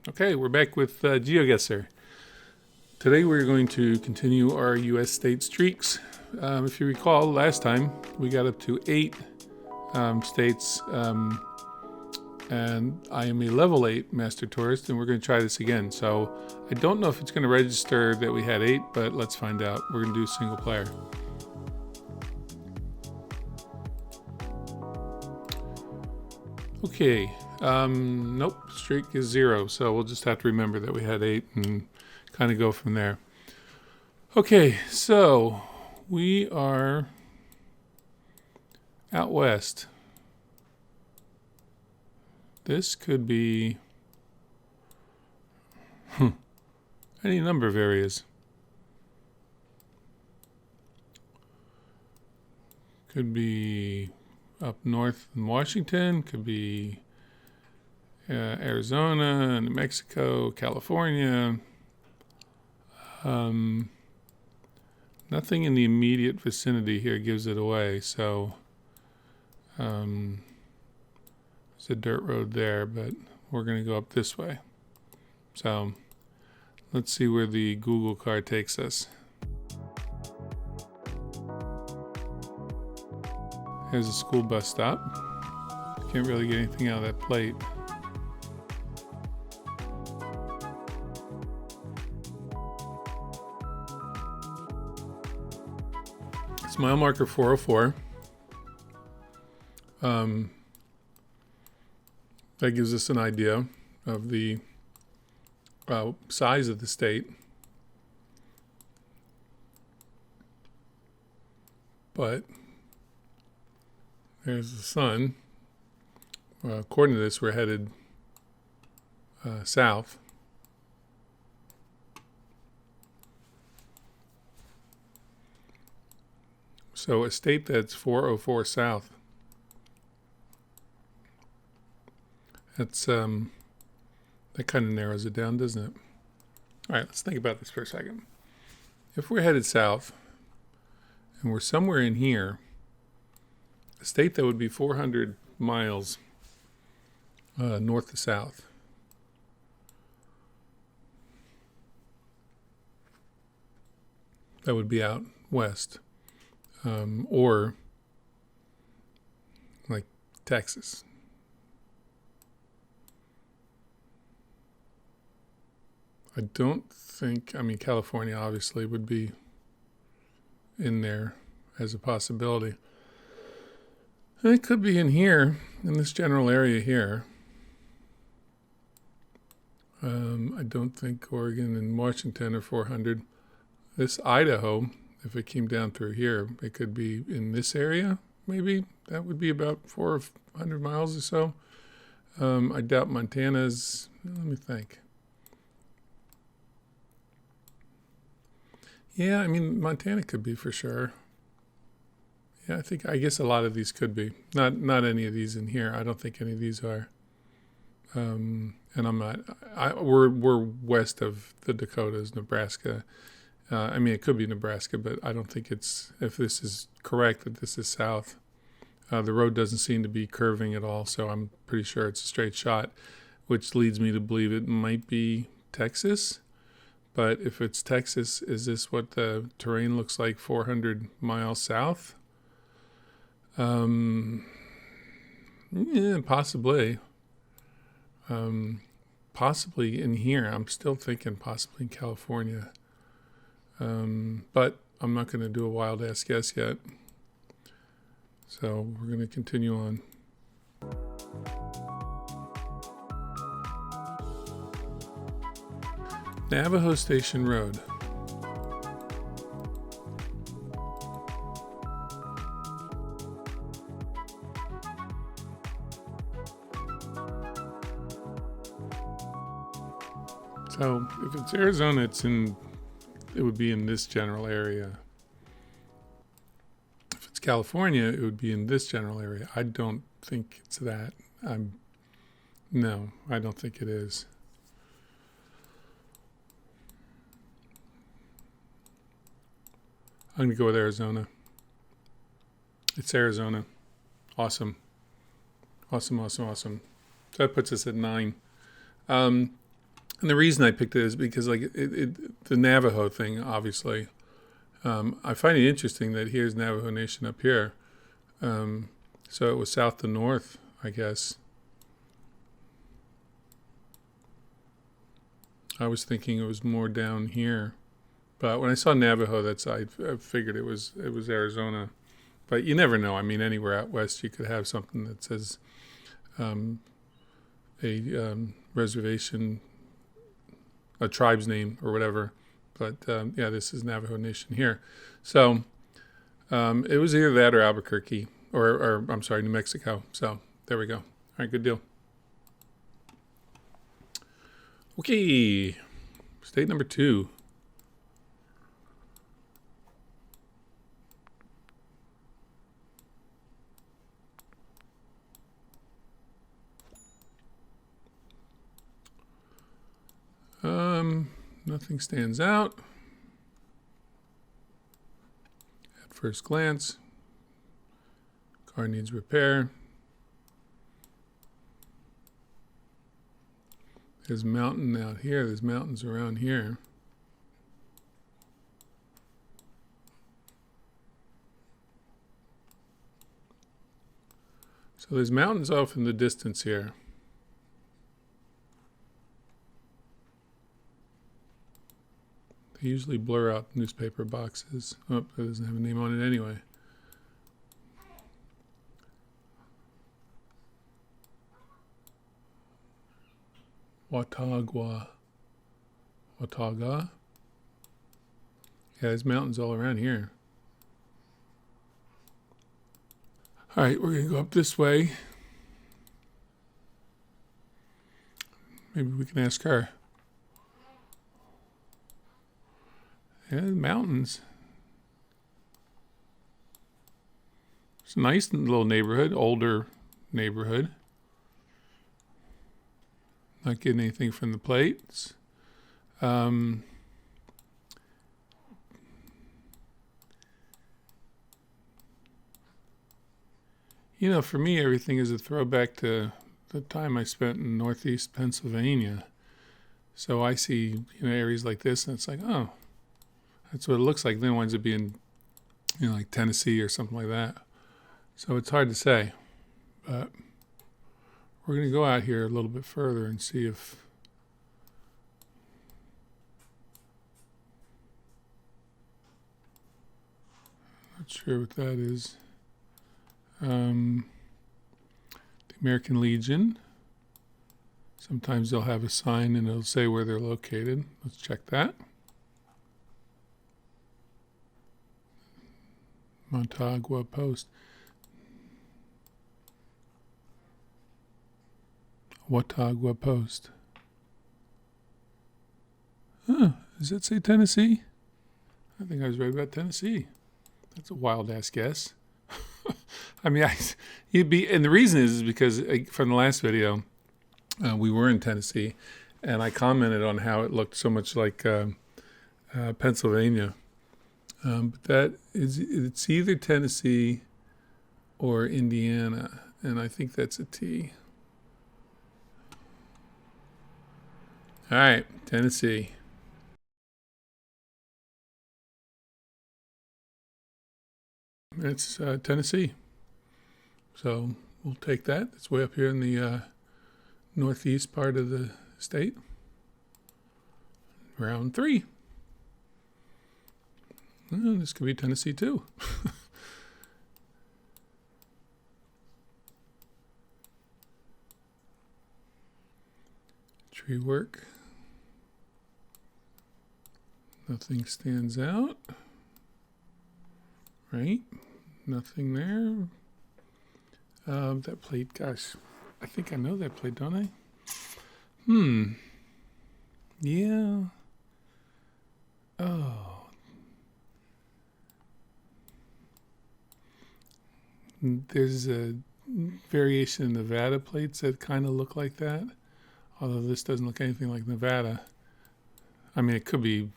Okay, we're back with GeoGuessr. Today we're going to continue our U.S. state streaks. If you recall, last time we got up to 8 states, and I am a level 8 master tourist, and we're going to try this again. So I don't know if it's going to register that we had 8, but let's find out. We're going to do single player. Okay, nope, streak is 0, so we'll just have to remember that we had 8 and kind of go from there. Okay, so we are out west. This could be any number of areas. Could be up north in Washington, could be Arizona, New Mexico, California. Nothing in the immediate vicinity here gives it away, so there's a dirt road there, but we're going to go up this way. So let's see where the Google car takes us. There's a school bus stop. Can't really get anything out of that plate. It's mile marker 404. That gives us an idea of the size of the state. But there's the sun. According to this, we're headed south. So a state that's 404 south. That's that kind of narrows it down, doesn't it? All right, let's think about this for a second. If we're headed south and we're somewhere in here, a state that would be 400 miles north to south. That would be out west, or like Texas. I don't think, California obviously would be in there as a possibility. And it could be in here, in this general area here. I don't think Oregon and Washington are 400. This Idaho, if it came down through here, it could be in this area, maybe. That would be about 400 miles or so. I doubt Montana's, let me think. Yeah, Montana could be for sure. Yeah, I guess a lot of these could be. Not any of these in here. I don't think any of these are. And I'm not. We're west of the Dakotas, Nebraska. It could be Nebraska, but I don't think it's. If this is correct, that this is south. The road doesn't seem to be curving at all, so I'm pretty sure it's a straight shot, which leads me to believe it might be Texas. But if it's Texas, is this what the terrain looks like 400 miles south? Yeah, possibly. Possibly in here. I'm still thinking possibly in California. But I'm not going to do a wild ass guess yet. So we're going to continue on. Navajo Station Road. So if it's Arizona, it would be in this general area. If it's California, it would be in this general area. I don't think it's that. No, I don't think it is. I'm going to go with Arizona. It's Arizona. Awesome. So that puts us at 9. And the reason I picked it is because like the Navajo thing, obviously. I find it interesting that here's Navajo Nation up here. So it was south to north, I guess. I was thinking it was more down here. But when I saw Navajo, I figured it was Arizona. But you never know. I mean, anywhere out west, you could have something that says a reservation, a tribe's name or whatever. But yeah, this is Navajo Nation here. So it was either that or Albuquerque, or I'm sorry, New Mexico. So there we go. All right, good deal. Okay, state number 2. Nothing stands out at first glance. Car needs repair. There's a mountain out here. There's mountains around here. So there's mountains off in the distance here. They usually blur out newspaper boxes. Oh, that doesn't have a name on it anyway. Watauga. Yeah, there's mountains all around here. All right, we're going to go up this way. Maybe we can ask her. Yeah, mountains. It's a nice little neighborhood, older neighborhood. Not getting anything from the plates. You know, for me, everything is a throwback to the time I spent in Northeast Pennsylvania. So I see, areas like this, and it's like, oh, that's what it looks like. Then it winds up being, like Tennessee or something like that. So it's hard to say. But we're going to go out here a little bit further and see if not sure what that is. The American Legion. Sometimes they'll have a sign and it'll say where they're located. Let's check that. Montagua Post. Watauga Post. Huh, does that say Tennessee? I think I was right about Tennessee. That's a wild ass guess. I mean, and the reason is because from the last video, we were in Tennessee, and I commented on how it looked so much like Pennsylvania. But it's either Tennessee or Indiana, and I think that's a T. All right, Tennessee. It's Tennessee. So we'll take that. It's way up here in the northeast part of the state. Round 3. Well, this could be Tennessee too. Tree work. Nothing stands out. Right? Nothing there. That plate, gosh, I think I know that plate, don't I? Yeah. Oh. There's a variation in Nevada plates that kind of look like that. Although this doesn't look anything like Nevada. I mean, it could be,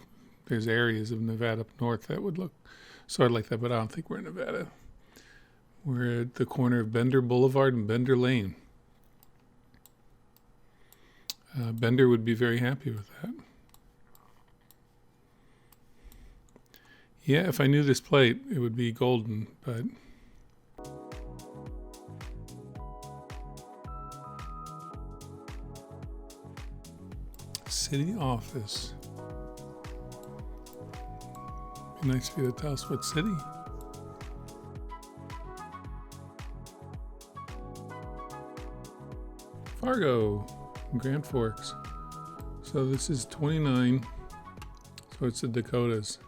there's areas of Nevada up north that would look sort of like that, but I don't think we're in Nevada. We're at the corner of Bender Boulevard and Bender Lane. Bender would be very happy with that. Yeah, if I knew this plate, it would be golden, but city office. Be nice for you to tell us what city. Fargo, Grand Forks. So this is 29. So it's the Dakotas.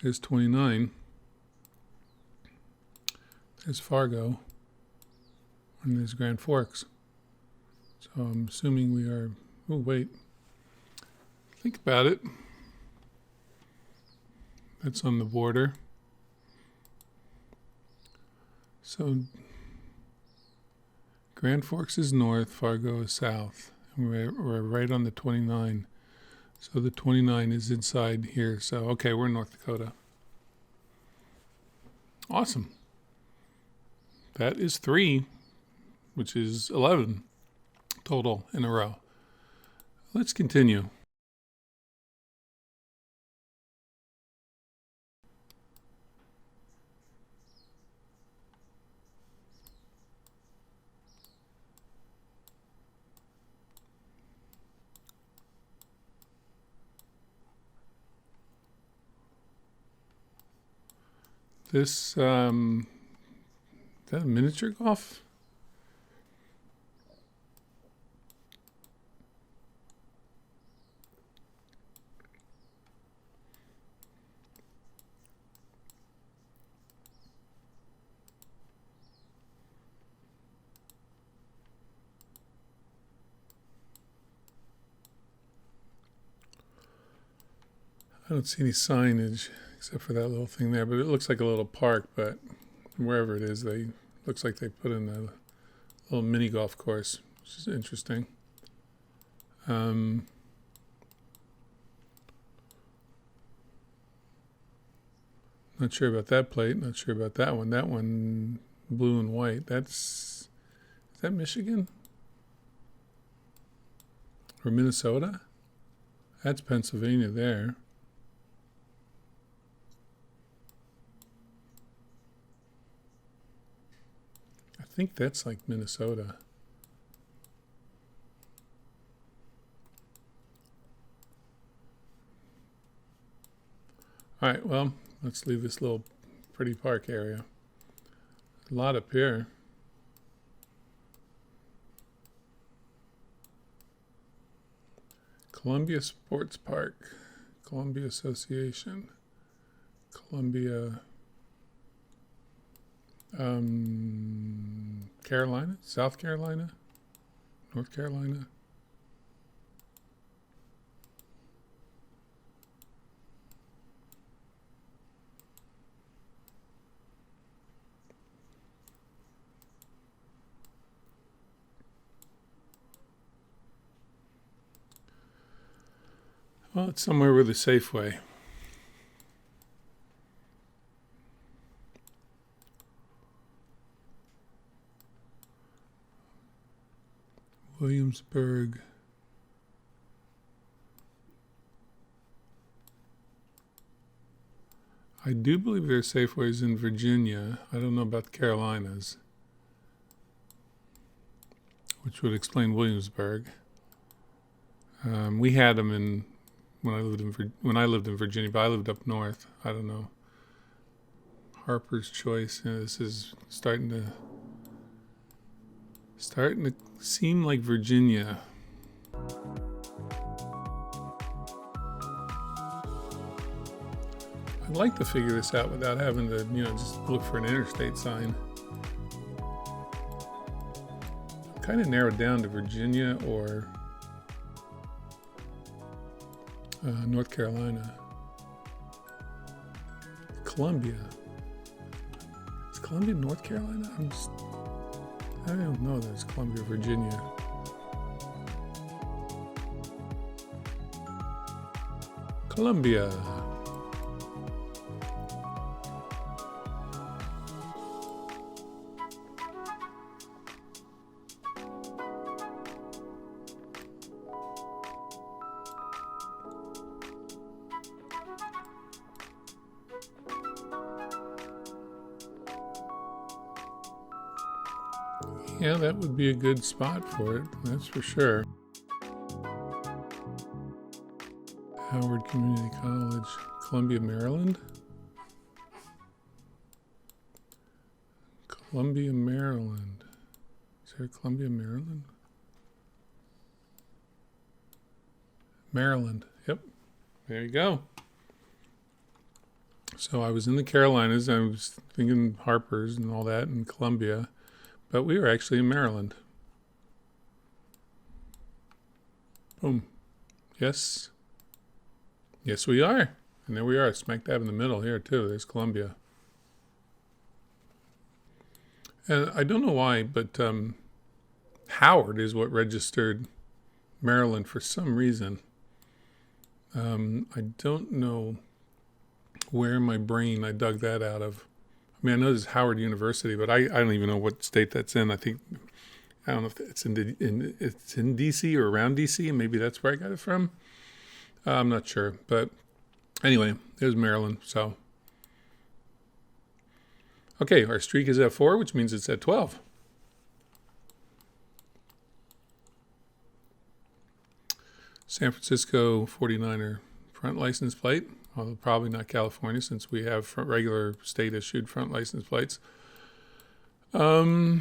There's 29. There's Fargo. And there's Grand Forks. So I'm assuming we are... Oh, wait. Think about it. That's on the border. So Grand Forks is north, Fargo is south. And we're right on the 29. So the 29 is inside here. So, okay, we're in North Dakota. Awesome. That is 3, which is 11 total in a row. Let's continue. This, is that a miniature golf? I don't see any signage except for that little thing there, but it looks like a little park, but wherever it is, looks like they put in a little mini golf course, which is interesting. Not sure about that plate, not sure about that one. That one, blue and white, is that Michigan? Or Minnesota? That's Pennsylvania there. I think that's like Minnesota. All right, well, let's leave this little pretty park area. A lot up here. Columbia Sports Park, Columbia Association, Columbia, Carolina, South Carolina, North Carolina. Well, it's somewhere with a Safeway. Williamsburg. I do believe there are Safeways in Virginia. I don't know about the Carolinas, which would explain Williamsburg. We had them when I lived in Virginia, but I lived up north. I don't know. Harper's Choice. This is starting to seem like Virginia. I'd like to figure this out without having to, just look for an interstate sign. Kind of narrowed down to Virginia or North Carolina. Columbia. Is Columbia North Carolina? I don't know that it's Columbia, Virginia. Columbia. Yeah, that would be a good spot for it, that's for sure. Howard Community College, Columbia, Maryland. Columbia, Maryland. Is there Columbia, Maryland? Maryland, yep. There you go. So I was in the Carolinas. I was thinking Harper's and all that in Columbia, but we were actually in Maryland. Boom. Yes. Yes, we are. And there we are, smack dab in the middle here, too. There's Columbia. And I don't know why, but Howard is what registered Maryland for some reason. I don't know where in my brain I dug that out of. I mean, I know there's Howard University, but I don't even know what state that's in. I don't know if it's in D.C. or around D.C., and maybe that's where I got it from. I'm not sure. But anyway, there's Maryland. So, okay, our streak is at 4, which means it's at 12. San Francisco 49er front license plate. Although probably not California, since we have regular state-issued front license plates. There's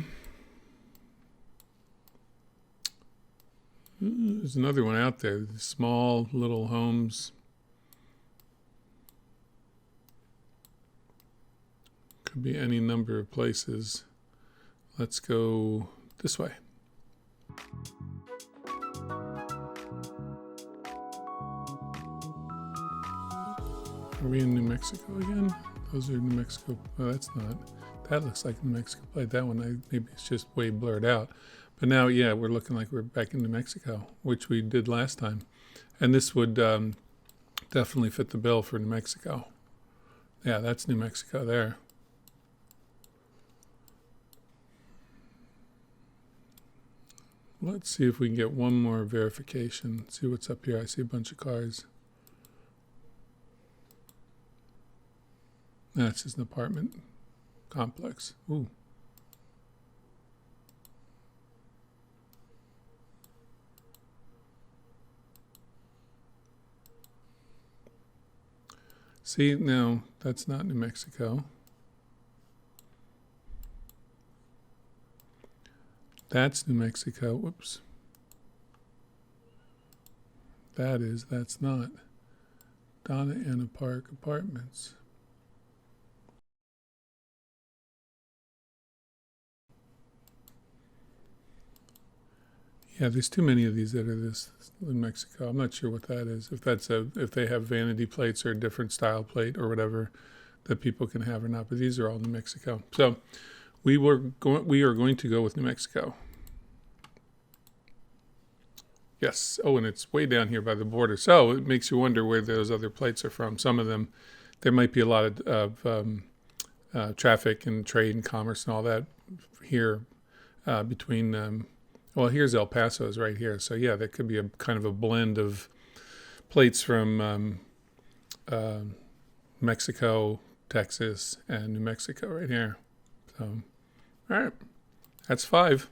another one out there. Small little homes. Could be any number of places. Let's go this way. Are we in New Mexico again? Those are New Mexico. Oh, that's not. That looks like New Mexico plate. That one, maybe it's just way blurred out. But now, yeah, we're looking like we're back in New Mexico, which we did last time. And this would definitely fit the bill for New Mexico. Yeah, that's New Mexico there. Let's see if we can get one more verification. See what's up here. I see a bunch of cars. That's just an apartment complex. Ooh. See, no, that's not New Mexico. That's New Mexico. Whoops. That's not. Donna Anna Park Apartments. Yeah, there's too many of these that are this in Mexico. I'm not sure what that is. If they have vanity plates or a different style plate or whatever that people can have or not. But these are all New Mexico. So we are going to go with New Mexico. Yes. Oh, and it's way down here by the border. So it makes you wonder where those other plates are from. Some of them, there might be a lot of traffic and trade and commerce and all that here between. Well, here's El Paso's right here. So, yeah, that could be a kind of a blend of plates from Mexico, Texas, and New Mexico right here. So, all right. That's 5.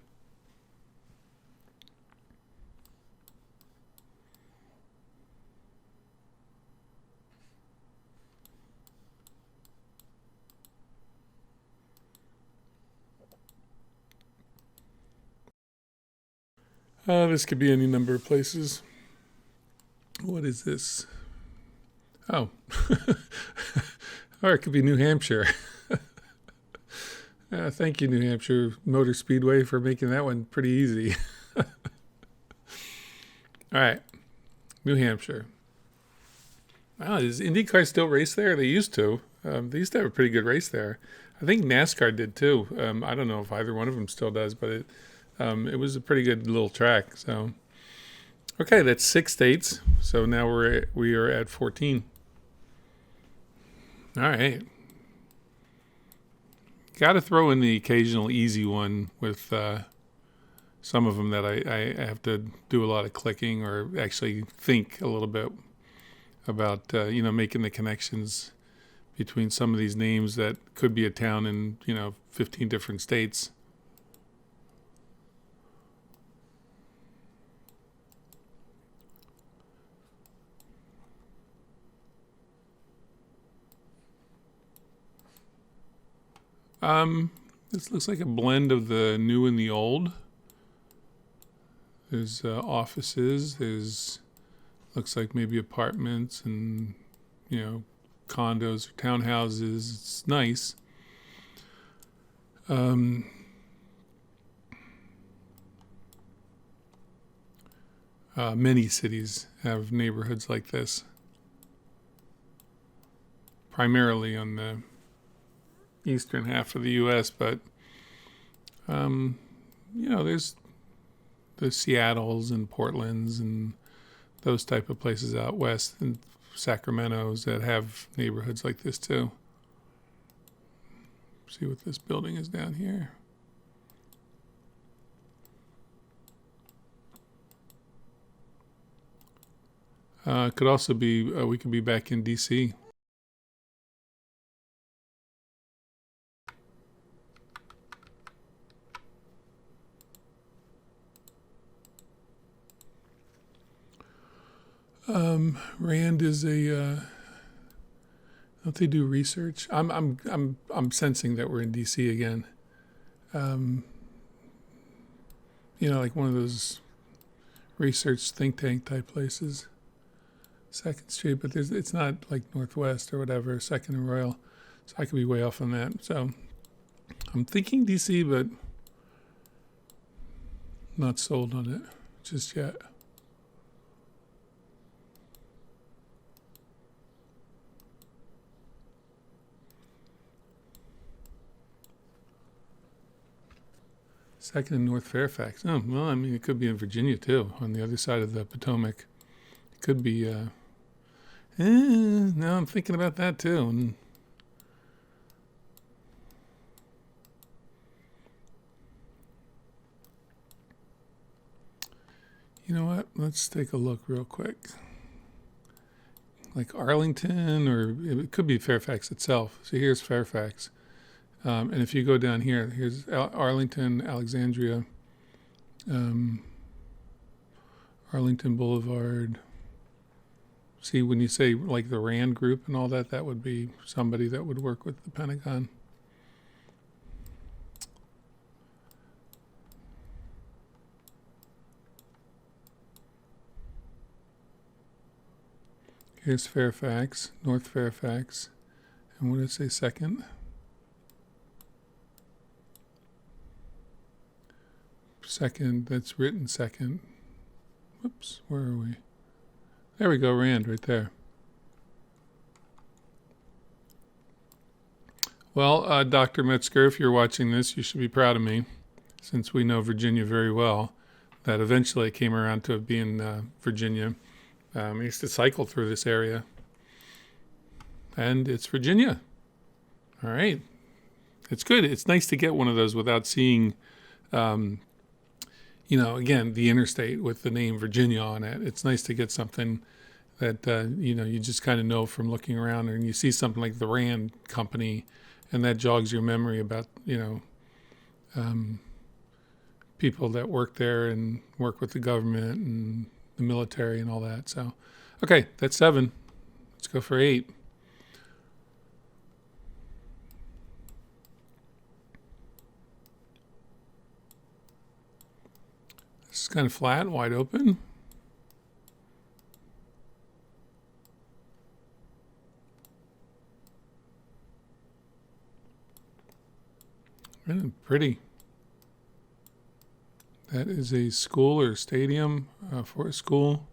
This could be any number of places. What is this? Oh. Or it could be New Hampshire. Thank you, New Hampshire Motor Speedway, for making that one pretty easy. All right. New Hampshire. Wow, does IndyCar still race there? They used to. They used to have a pretty good race there. I think NASCAR did too. I don't know if either one of them still does, but it was a pretty good little track. So, okay, that's 6 states. So now we are at 14. All right. Got to throw in the occasional easy one with some of them that I have to do a lot of clicking or actually think a little bit about, making the connections between some of these names that could be a town in, 15 different states. This looks like a blend of the new and the old. There's offices. There's looks like maybe apartments and condos or townhouses. It's nice. Many cities have neighborhoods like this, primarily on the eastern half of the U.S., but there's the Seattles and Portlands and those type of places out west, and Sacramento's that have neighborhoods like this too. See what this building is down here. Could also be, we could be back in D.C. Rand is a, don't they do research? I'm sensing that we're in D.C. again. Like one of those research think tank type places. Second Street, but it's not like Northwest or whatever, Second and Royal. So I could be way off on that. So I'm thinking D.C., but not sold on it just yet. Second in North Fairfax. Oh, well, I mean, it could be in Virginia, too, on the other side of the Potomac. It could be, now I'm thinking about that, too. And you know what? Let's take a look real quick. Like Arlington, or it could be Fairfax itself. So here's Fairfax. And if you go down here, here's Arlington, Alexandria, Arlington Boulevard. See, when you say like the Rand Group and all that, that would be somebody that would work with the Pentagon. Here's Fairfax, North Fairfax. And what did it say second? Second, that's written second. Whoops, where are we? There we go, Rand, right there. Well, Dr. Metzger, if you're watching this, you should be proud of me, since we know Virginia very well, that eventually I came around to it being Virginia. I used to cycle through this area. And it's Virginia. All right. It's good. It's nice to get one of those without seeing again, the interstate with the name Virginia on it. It's nice to get something that, you just kind of know from looking around, and you see something like the Rand Company, and that jogs your memory about, people that work there and work with the government and the military and all that. So, okay, that's 7. Let's go for 8. This is kind of flat, wide open. And pretty. That is a school or stadium for a school.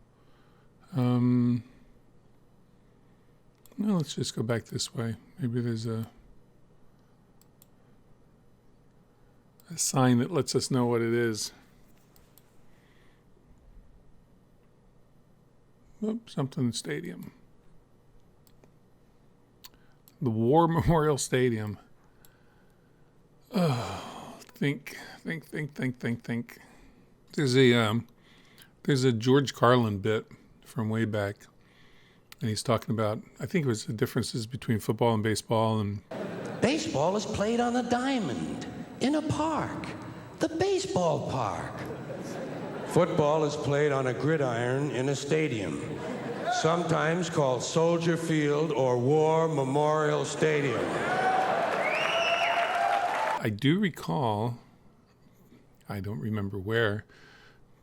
Well, let's just go back this way. Maybe there's a sign that lets us know what it is. Something stadium. The War Memorial Stadium. Oh, think. There's a George Carlin bit from way back, and he's talking about, I think it was the differences between football and baseball. And baseball is played on a diamond in a park, the baseball park. Football is played on a gridiron in a stadium, sometimes called Soldier Field or War Memorial Stadium. I do recall, I don't remember where,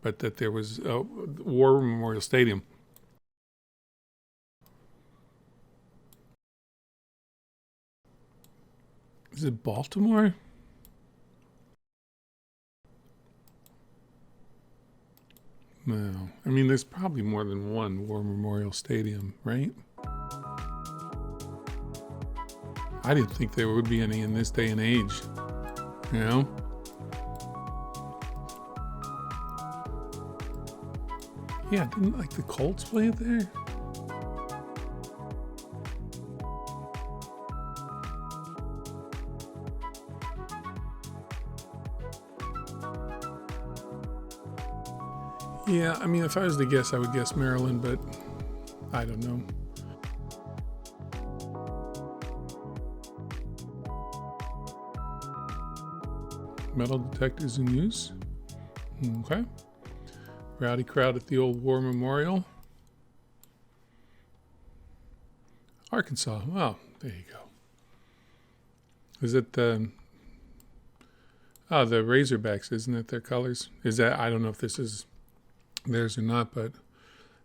but that there was a War Memorial Stadium. Is it Baltimore? No. I mean, there's probably more than one War Memorial Stadium, right? I didn't think there would be any in this day and age, you know? Yeah, didn't like the Colts play it there? Yeah, I mean, if I was to guess, I would guess Maryland, but I don't know. Metal detectors in use. Okay. Rowdy crowd at the old War Memorial. Arkansas. Oh, there you go. Is it the Razorbacks, isn't it? Their colors? Is that, I don't know if this is theirs or not, but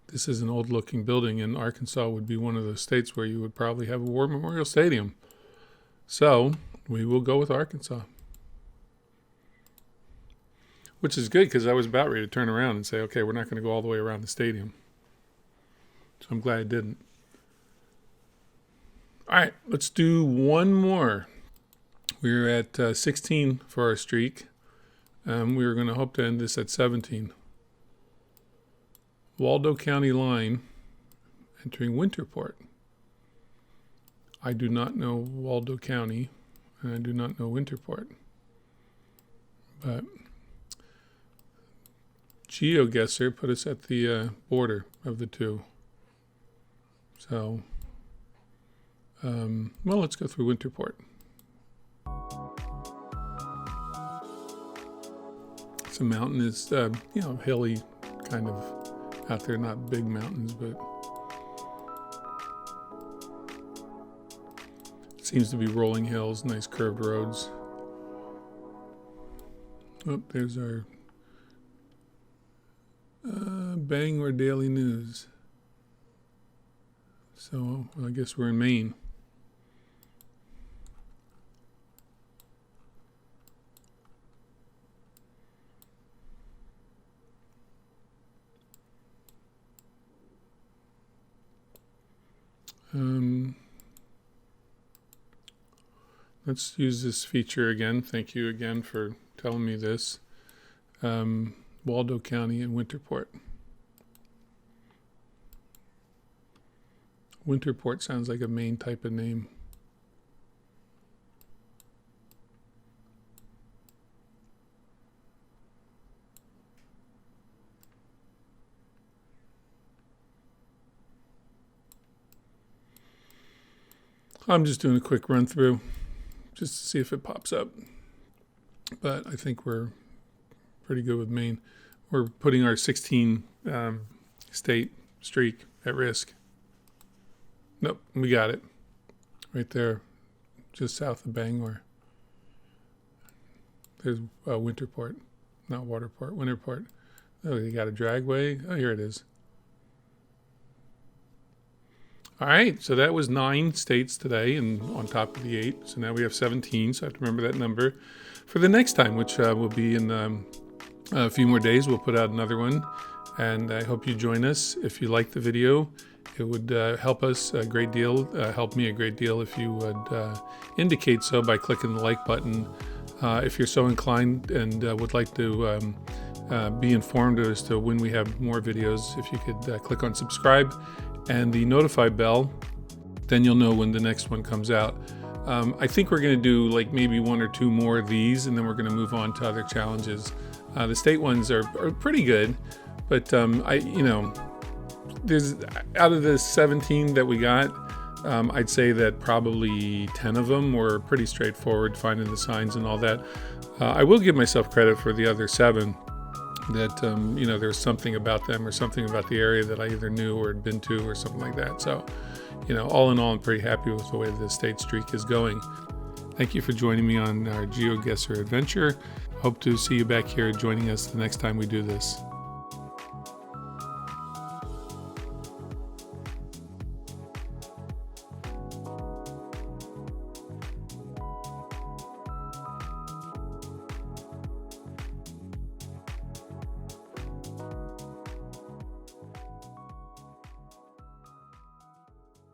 this is an old looking building, and Arkansas would be one of the states where you would probably have a War Memorial Stadium. So we will go with Arkansas. Which is good, because I was about ready to turn around and say, okay, we're not going to go all the way around the stadium. So I'm glad I didn't. All right, let's do one more. We're at 16 for our streak. We were going to hope to end this at 17. Waldo County line entering Winterport. I do not know Waldo County, and I do not know Winterport. But GeoGuessr put us at the border of the two. So, well, let's go through Winterport. It's a mountain. It's, hilly kind of out there. Not big mountains, but it seems to be rolling hills, nice curved roads. Oh, there's our Bangor Daily News. So I guess we're in Maine. Let's use this feature again. Thank you again for telling me this. Waldo County and Winterport. Winterport sounds like a Maine type of name. I'm just doing a quick run through just to see if it pops up. But I think we're pretty good with Maine. We're putting our 16 state streak at risk. Nope, we got it. Right there, just south of Bangor. There's Winterport, not Waterport, Winterport. Oh, you got a dragway. Oh, here it is. All right, so that was 9 states today, and on top of the 8. So now we have 17, so I have to remember that number for the next time, which will be in a few more days. We'll put out another one, and I hope you join us. If you like the video, it would help us a great deal, help me a great deal if you would indicate so by clicking the like button. If you're so inclined and would like to be informed as to when we have more videos, if you could click on subscribe and the notify bell, then you'll know when the next one comes out. I think we're going to do like maybe 1 or 2 more of these, and then we're going to move on to other challenges. The state ones are pretty good, but there's out of the 17 that we got, I'd say that probably 10 of them were pretty straightforward, finding the signs and all that. I will give myself credit for the other 7 that, there's something about them or something about the area that I either knew or had been to or something like that. So, all in all, I'm pretty happy with the way the state streak is going. Thank you for joining me on our GeoGuessr adventure. Hope to see you back here joining us the next time we do this.